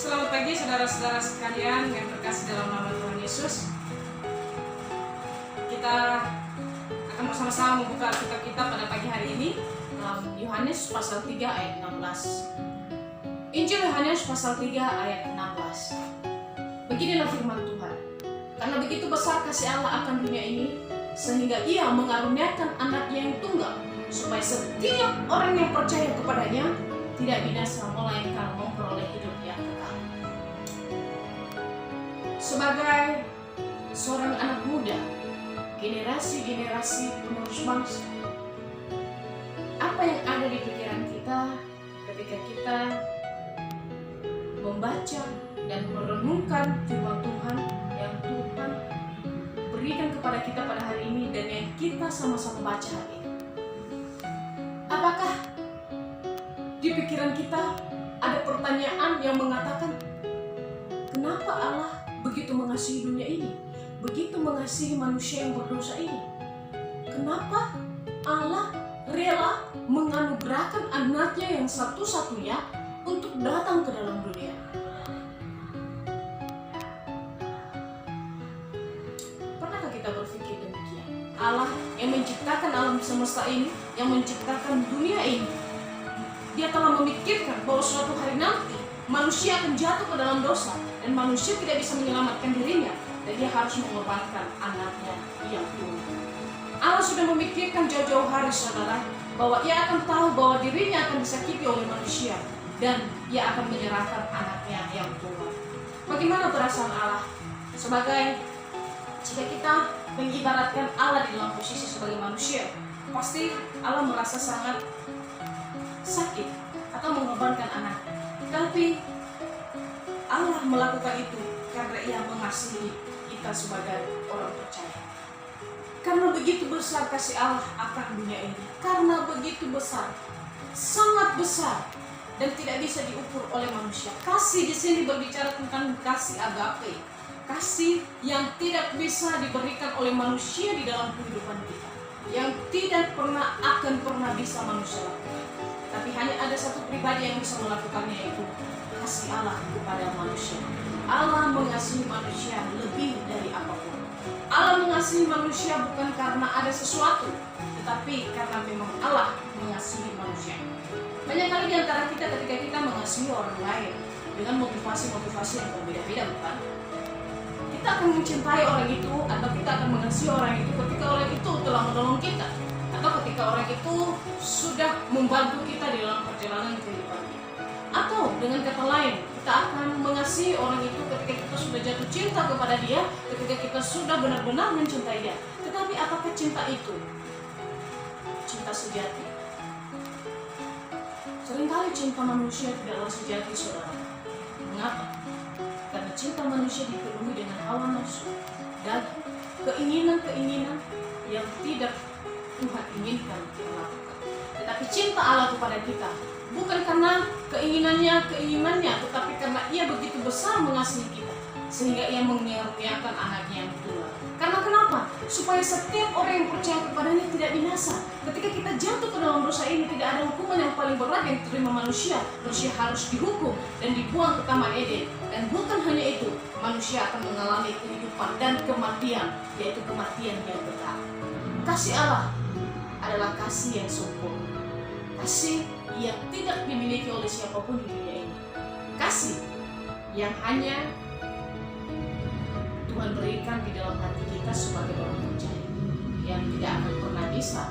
Selamat pagi saudara-saudara sekalian yang terkasih dalam nama Tuhan Yesus. Kita akan bersama-sama membuka Alkitab kita pada pagi hari ini, Yohanes pasal 3 ayat 16. Injil Yohanes pasal 3 ayat 16. Beginilah firman Tuhan. Karena begitu besar kasih Allah akan dunia ini, sehingga Ia mengaruniakan Anaknya yang tunggal, supaya setiap orang yang percaya kepadanya tidak binasa, melainkan memperoleh hidup yang kekal. Sebagai seorang anak muda, generasi-generasi penerus bangsa, apa yang ada di pikiran kita ketika kita membaca dan merenungkan firman Tuhan yang Tuhan berikan kepada kita pada hari ini dan yang kita sama-sama baca hari ini? Apakah di pikiran kita ada pertanyaan yang mengatakan, kenapa Allah begitu mengasihi dunia ini, begitu mengasihi manusia yang berdosa ini? Kenapa Allah rela menganugerahkan Anaknya yang satu-satunya untuk datang ke dalam dunia? Pernahkah kita berpikir demikian? Allah yang menciptakan alam semesta ini, yang menciptakan dunia ini, Dia telah memikirkan bahwa suatu hari nanti manusia akan jatuh ke dalam dosa dan manusia tidak bisa menyelamatkan dirinya, dan Dia harus mengorbankan Anaknya yang tunggal. Allah sudah memikirkan jauh-jauh hari, saudara, bahwa Ia akan tahu bahwa dirinya akan disakiti oleh manusia dan Ia akan menyerahkan Anaknya yang tunggal. Bagaimana perasaan Allah? Sebagai jika kita mengibaratkan Allah di dalam posisi sebagai manusia, pasti Allah merasa sangat sakit atau mengorbankan anak. Tapi Allah melakukan itu karena Ia mengasihi kita sebagai orang percaya. Karena begitu besar kasih Allah akan dunia ini, karena begitu besar, sangat besar, dan tidak bisa diukur oleh manusia. Kasih di sini berbicara tentang kasih agape, kasih yang tidak bisa diberikan oleh manusia di dalam kehidupan kita, yang tidak akan bisa manusia lakukan. Tapi hanya ada satu pribadi yang bisa melakukannya, yaitu kasih Allah kepada manusia. Allah mengasihi manusia lebih dari apapun. Allah mengasihi manusia bukan karena ada sesuatu, tetapi karena memang Allah mengasihi manusia. Banyak kali di antara kita ketika kita mengasihi orang lain dengan motivasi-motivasi yang berbeda-beda, bukan? Kita akan mencintai orang itu atau kita akan mengasihi orang itu ketika orang itu telah menolong kita, atau ketika orang itu sudah membantu kita di dalam perjalanan kehidupan kita. Atau dengan kata lain, kita akan mengasihi orang itu ketika kita sudah jatuh cinta kepada dia, ketika kita sudah benar-benar mencintai dia. Tetapi apakah cinta itu cinta sejati? Seringkali cinta manusia tidaklah sejati, saudara. Mengapa? Karena cinta manusia dipenuhi dengan hawa nafsu dan keinginan-keinginan yang tidak Tuhan inginkan kita lakukan. Tetapi cinta Allah kepada kita bukan karena keinginannya, tetapi karena Ia begitu besar mengasihi kita, sehingga Ia mengaruniakan Anaknya yang tunggal. Karena kenapa? Supaya setiap orang yang percaya kepadanya tidak binasa. Ketika kita jatuh ke dalam dosa ini, tidak ada hukuman yang paling berat yang diterima manusia. Manusia harus dihukum dan dibuang ke Taman Eden. Dan bukan hanya itu, manusia akan mengalami kehidupan dan kematian, yaitu kematian yang kekal. Kasih Allah adalah kasih yang sempurna, kasih yang tidak dimiliki oleh siapapun di dunia ini, kasih yang hanya Tuhan berikan di dalam hati kita sebagai orang percaya, yang tidak akan pernah bisa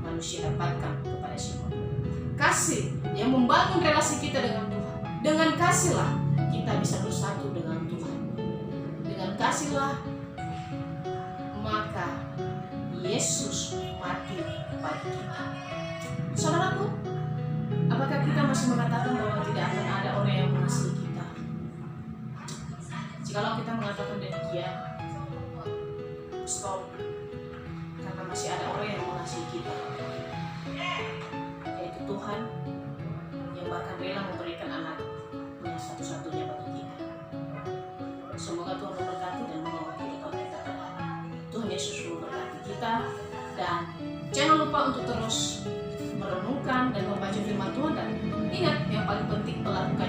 manusia dapatkan kepada siapapun. Kasih yang membangun relasi kita dengan Tuhan. Dengan kasihlah kita bisa bersatu dengan Tuhan. Dengan kasihlah maka Yesus mati bagi kita. Saudaraku, apakah kita masih mengatakan bahwa tidak akan ada orang yang mengasihi kita? Jikalau kita mengatakan demikian, stop. Karena masih ada orang yang mengasihi kita, yaitu Tuhan, yang bahkan rela memberikan Anaknya satu-satunya bagi kita. Semoga Tuhan memberkati dan menolong kita kalau kita berdoa. Tuhan Yesus memberkati kita, dan jangan lupa untuk terus merenungkan dan membaca firman Tuhan, dan ingat yang paling penting melakukan